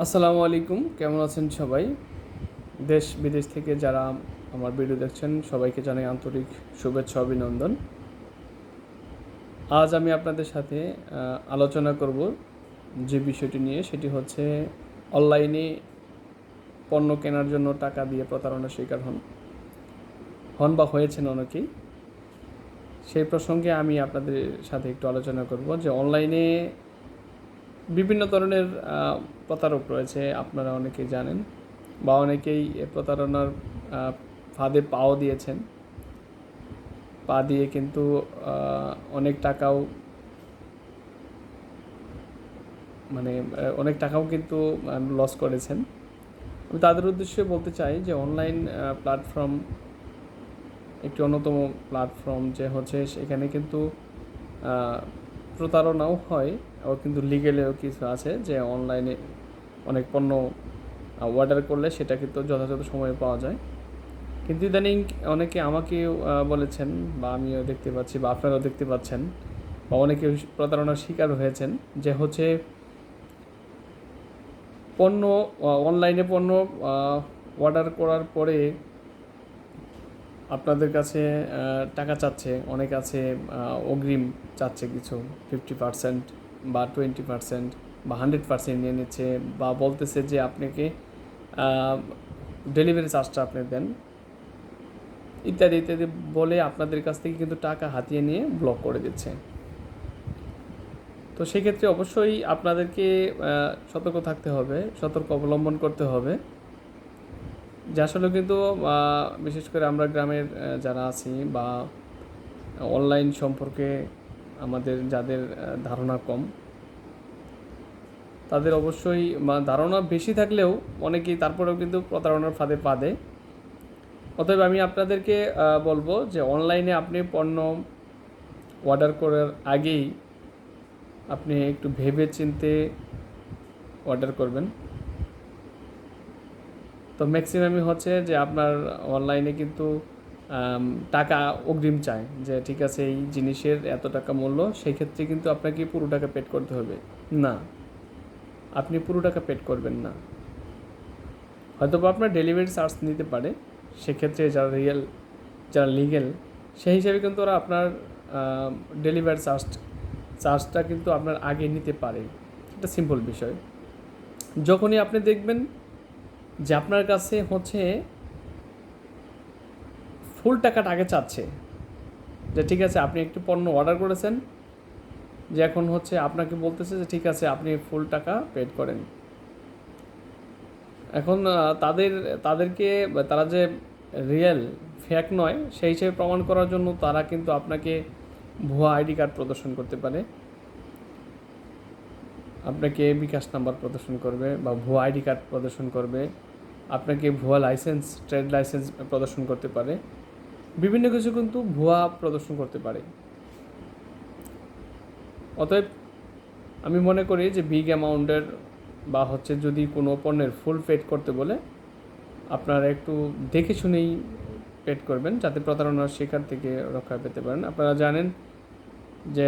আসসালামু আলাইকুম, কেমন আছেন সবাই? দেশ বিদেশ থেকে যারা আমার ভিডিও দেখছেন সবাইকে জানাই আন্তরিক শুভেচ্ছা অভিনন্দন। আজ আমি আপনাদের সাথে আলোচনা করব যে বিষয়টি নিয়ে, সেটি হচ্ছে অনলাইনে পণ্য কেনার জন্য টাকা দিয়ে প্রতারণার শিকার হন বা হয়েছেন অনেকেই। সেই প্রসঙ্গে আমি আপনাদের সাথে একটু আলোচনা করব যে অনলাইনে বিভিন্ন ধরনের প্রতারক রয়েছে, আপনারা অনেকেই জানেন বা অনেকেই এ প্রতারণার ফাঁদে পাও দিয়েছেন। পা দিয়ে কিন্তু অনেক টাকাও অনেক টাকাও কিন্তু লস করেছেন। আমি তাদের উদ্দেশ্যে বলতে চাই যে অনলাইন প্ল্যাটফর্ম একটি অন্যতম প্ল্যাটফর্ম, যে হচ্ছে সেখানে কিন্তু প্রতারণাও হয়, আবার কিন্তু লিগেলেও কিছু আছে যে অনলাইনে অনেক পণ্য অর্ডার করলে সেটা কিন্তু যথাযথ সময়ে পাওয়া যায়। কিন্তু ইদানিং অনেকে আমাকেও বলেছেন, বা আমিও দেখতে পাচ্ছি বা আপনারাও দেখতে পাচ্ছেন, বা অনেকে প্রতারণার শিকার হয়েছেন, যে হচ্ছে পণ্য অনলাইনে পণ্য অর্ডার করার পরে আপনাদের কাছে টাকা চাচ্ছে, অনেক আছে অগ্রিম চাচ্ছে, কিছু 50% বা 20% বা 100% নিয়ে নিচ্ছে, বা বলতেছে যে আপনাকে ডেলিভারি চার্জটা আপনি দেন, ইত্যাদি ইত্যাদি বলে আপনাদের কাছ থেকে কিন্তু টাকা হাতিয়ে নিয়ে ব্লক করে দিচ্ছে। তো সেক্ষেত্রে অবশ্যই আপনাদেরকে সতর্ক থাকতে হবে, সতর্ক অবলম্বন করতে হবে। যে আসলে কিন্তু বিশেষ করে আমরা গ্রামের যারা আছি বা অনলাইন সম্পর্কে আমাদের যাদের ধারণা কম, তাদের অবশ্যই ধারণা বেশি থাকলেও অনেকেই তারপরেও কিন্তু প্রতারণার ফাঁদে পা দেয়। অতএব আমি আপনাদেরকে বলবো যে অনলাইনে আপনি পণ্য অর্ডার করার আগেই আপনি একটু ভেবে চিন্তে অর্ডার করবেন। তো ম্যাক্সিমামই হচ্ছে যে আপনার অনলাইনে কিন্তু টাকা অগ্রিম চায়, যে ঠিক আছে এই জিনিসের এত টাকা মূল্য, সেই ক্ষেত্রে কিন্তু আপনাকে পুরো টাকা পেড করতে হবে। না, আপনি পুরো টাকা পেড করবেন না, হয়তো বা আপনার ডেলিভারি চার্জ নিতে পারে। সেক্ষেত্রে যারা লিগেল, সেই হিসাবে কিন্তু ওরা আপনার ডেলিভারি চার্জটা কিন্তু আপনার আগে নিতে পারে। এটা সিম্পল বিষয়। যখনই আপনি দেখবেন যে আপনার কাছে হচ্ছে ফুল টাকাটা আগে চাচ্ছে, যে ঠিক আছে আপনি একটু পণ্য অর্ডার করেছেন, যে এখন হচ্ছে আপনাকে বলতেছে যে ঠিক আছে আপনি ফুল টাকা পেড করেন। এখন তাদেরকে তারা যে রিয়েল ফেক নয় সেই হিসেবে প্রমাণ করার জন্য তারা কিন্তু আপনাকে ভুয়া আইডি কার্ড প্রদর্শন করতে পারে, আপনাকে বিকাশ নাম্বার প্রদর্শন করবে বা ভুয়া আইডি কার্ড প্রদর্শন করবে, আপনাকে ভুয়া লাইসেন্স, ট্রেড লাইসেন্স প্রদর্শন করতে পারে, বিভিন্ন কিছু কিন্তু ভুয়া প্রদর্শন করতে পারে। অতএব আমি মনে করি যে বিগ অ্যামাউন্টের বা হচ্ছে যদি কোনো পণ্যের ফুল পেড করতে বলে আপনারা একটু দেখে শুনেই পেড করবেন, যাতে প্রতারণার শিকার থেকে রক্ষা পেতে পারেন। আপনারা জানেন যে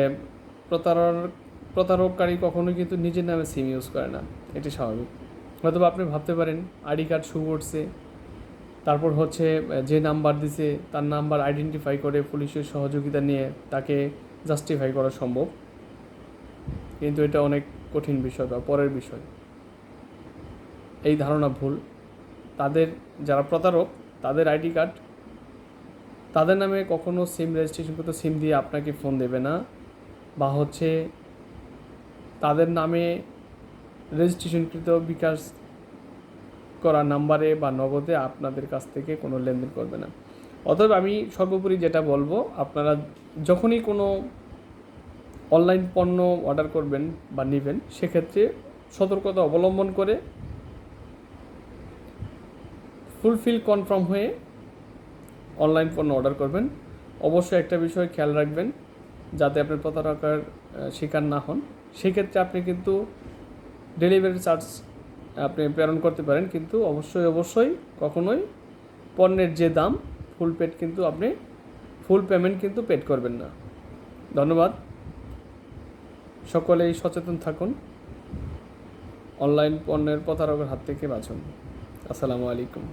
প্রতারককারী কখনোই কিন্তু নিজের নামে সিম ইউজ করে না, এটি স্বাভাবিক। হয়তো আপনি ভাবতে পারেন আইডি কার্ড শো করছে, তারপর হচ্ছে যে নাম্বার দিছে তার নাম্বার আইডেন্টিফাই করে পুলিশের সহযোগিতা নিয়ে তাকে জাস্টিফাই করা সম্ভব, কিন্তু এটা অনেক কঠিন বিষয় বা পরের বিষয়। এই ধারণা ভুল। যারা প্রতারক, তাদের আইডি কার্ড, তাদের নামে কখনো সিম রেজিস্ট্রেশন করতে সিম দিয়ে আপনাকে ফোন দেবে না, বা হচ্ছে তাদের নামে রেজিস্ট্রেশনকৃত বিকাশ করা নাম্বারে বা নগদে আপনাদের কাছ থেকে কোনো লেনদেন করবে না। অতএব আমি সর্বোপরি যেটা বলবো, আপনারা যখনই কোনো অনলাইন পণ্য অর্ডার করবেন বা নেবেন, সেক্ষেত্রে সতর্কতা অবলম্বন করে ফুলফিল কনফার্ম হয়ে অনলাইন পণ্য অর্ডার করবেন। অবশ্যই একটা বিষয় খেয়াল রাখবেন, যাতে আপনি প্রতারণার শিকার না হন। সেক্ষেত্রে আপনি কিন্তু ডেলিভারি চার্জ আপনি প্রেরণ করতে পারেন, কিন্তু অবশ্যই কখনোই পণ্যের যে দাম ফুল পেড কিন্তু আপনি ফুল পেমেন্ট কিন্তু পেড করবেন না। ধন্যবাদ। সকলেই সচেতন থাকুন। অনলাইন পণ্যের প্রতারকের হাত থেকে বাঁচুন। আসসালামু আলাইকুম।